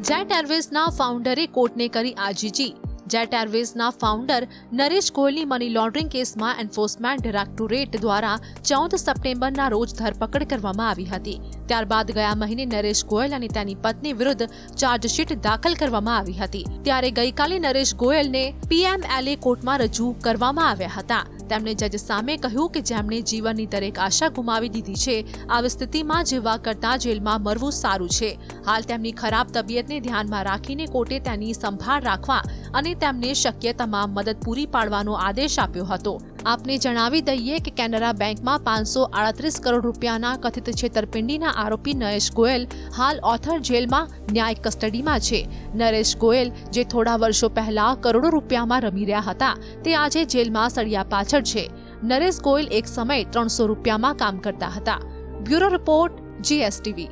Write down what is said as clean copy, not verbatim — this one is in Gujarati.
જેટ એરવેઝના ફાઉન્ડરે કોર્ટને કરી આજીજી। જેટ એરવેઝના ફાઉન્ડર નરેશ ગોયલની મની લોન્ડરિંગ કેસમાં એન્ફોર્સમેન્ટ ડાયરેક્ટોરેટ દ્વારા 14 સપ્ટેમ્બરના રોજ ધરપકડ કરવામાં આવી હતી। ત્યારબાદ ગયા મહિને નરેશ ગોયલ અને તેની પત્ની વિરુદ્ધ ચાર્જશીટ દાખલ કરવામાં આવી હતી। ત્યારે ગઈકાલે નરેશ ગોયલને પીએમએલએ કોર્ટમાં રજૂ કરવામાં આવ્યા હતા। તેમણે જજ સામે કહ્યું કે જેમણે જીવનની દરેક આશા ગુમાવી દીધી છે, આવી સ્થિતિમાં જીવવા કરતાં જેલમાં મરવું સારું છે। હાલ તેમની ખરાબ તબિયતને ધ્યાનમાં રાખીને કોર્ટે તેની સંભાળ રાખવા અને તેમને શક્ય તમામ મદદ પૂરી પાડવાનો આદેશ આપ્યો હતો। આપને જણાવી દઈએ કે કેનરા બેંકમાં 538 કરોડ રૂપિયાના કથિત છેતરપિંડીના આરોપી નરેશ ગોયલ હાલ ઓથર જેલમાં ન્યાયિક કસ્ટડીમાં છે। નરેશ ગોયલ જે થોડા વર્ષો પહેલા કરોડો રૂપિયામાં રમી રહ્યા હતા, તે આજે જેલમાં સળિયા પાછળ છે। નરેશ ગોયલ એક સમયે 300 રૂપિયામાં કામ કરતા હતા। Bureau report, GSTV।